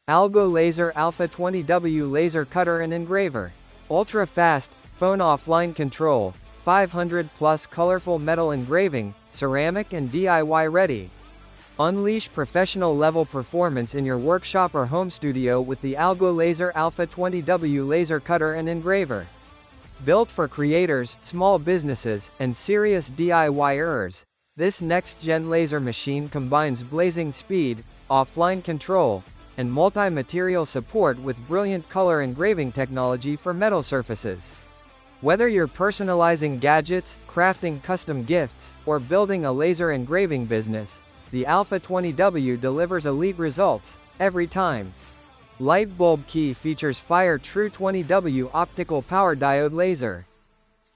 AlgoLaser Alpha 20W Laser Cutter and Engraver. Ultra-fast, phone offline control, 500 plus colorful metal engraving, ceramic and DIY ready. Unleash professional level performance in your workshop or home studio with the AlgoLaser Alpha 20W Laser Cutter and Engraver. Built for creators, small businesses, and serious DIYers, this next-gen laser machine combines blazing speed, offline control, and multi-material support with brilliant color engraving technology for metal surfaces. Whether you're personalizing gadgets, crafting custom gifts, or building a laser engraving business, the Alpha 20W delivers elite results, every time. Light bulb key features Fire True 20W optical power diode laser.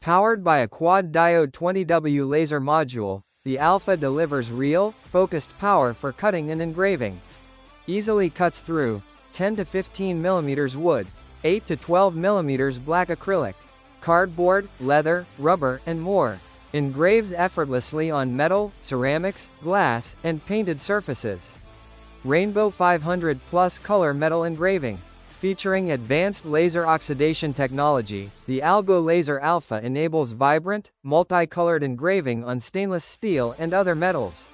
Powered by a quad-diode 20W laser module, the Alpha delivers real, focused power for cutting and engraving. Easily cuts through 10 to 15 mm wood, 8 to 12 mm black acrylic, cardboard, leather, rubber, and more. Engraves effortlessly on metal, ceramics, glass, and painted surfaces. Rainbow 500 plus color metal engraving. Featuring advanced laser oxidation technology, the AlgoLaser Alpha enables vibrant, multicolored engraving on stainless steel and other metals.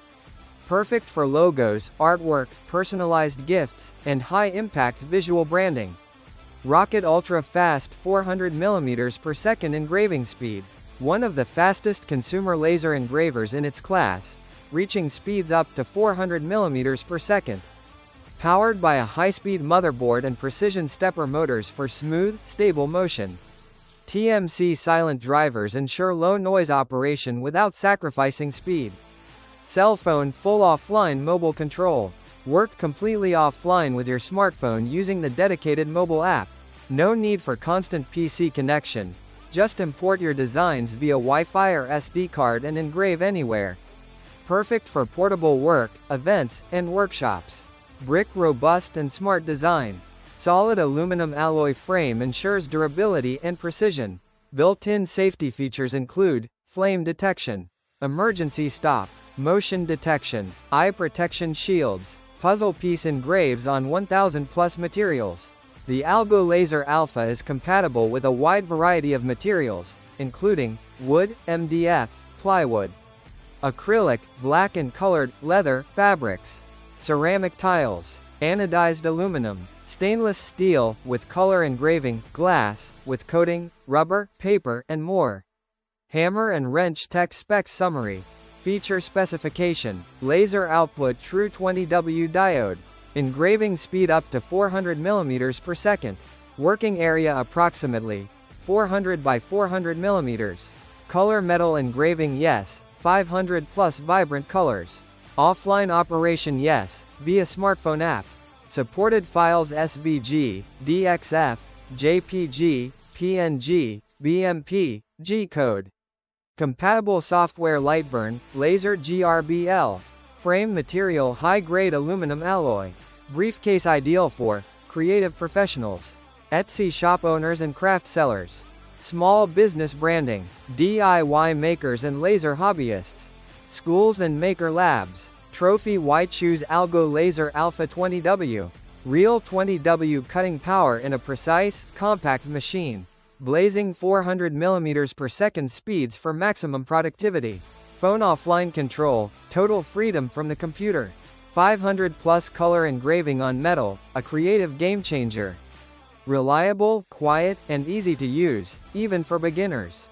Perfect for logos, artwork, personalized gifts, and high-impact visual branding. Rocket ultra-fast 400 mm per second engraving speed. One of the fastest consumer laser engravers in its class, reaching speeds up to 400 mm per second. Powered by a high-speed motherboard and precision stepper motors for smooth, stable motion. TMC silent drivers ensure low noise operation without sacrificing speed. Cell phone full offline mobile control. Work completely offline with your smartphone using the dedicated mobile app. No need for constant PC connection. Just import your designs via Wi-Fi or SD card and engrave anywhere. Perfect for portable work, events, and workshops. Brick robust and smart design. Solid aluminum alloy frame ensures durability and precision. Built-in safety features include flame detection, emergency stop, motion detection, eye protection shields, puzzle piece engraves on 1000 plus materials. The AlgoLaser Alpha is compatible with a wide variety of materials, including wood, MDF, plywood, acrylic, black and colored, leather, fabrics, ceramic tiles, anodized aluminum, stainless steel, with color engraving, glass, with coating, rubber, paper, and more. Hammer and wrench tech spec summary. Feature specification, laser output True 20W diode. Engraving speed up to 400 mm per second. Working area approximately 400 by 400 mm. Color metal engraving yes, 500 plus vibrant colors. Offline operation yes, via smartphone app. Supported files SVG, DXF, JPG, PNG, BMP, G-code. Compatible software Lightburn, Laser GRBL. Frame material high-grade aluminum alloy. Briefcase ideal for creative professionals, Etsy shop owners and craft sellers, small business branding, DIY makers and laser hobbyists, schools and maker labs. Trophy White Choose AlgoLaser Alpha 20W. Real 20W cutting power in a precise, compact machine. Blazing 400 mm per second speeds for maximum productivity. Phone offline control, total freedom from the computer. 500 plus color engraving on metal, a creative game changer. Reliable, quiet, and easy to use, even for beginners.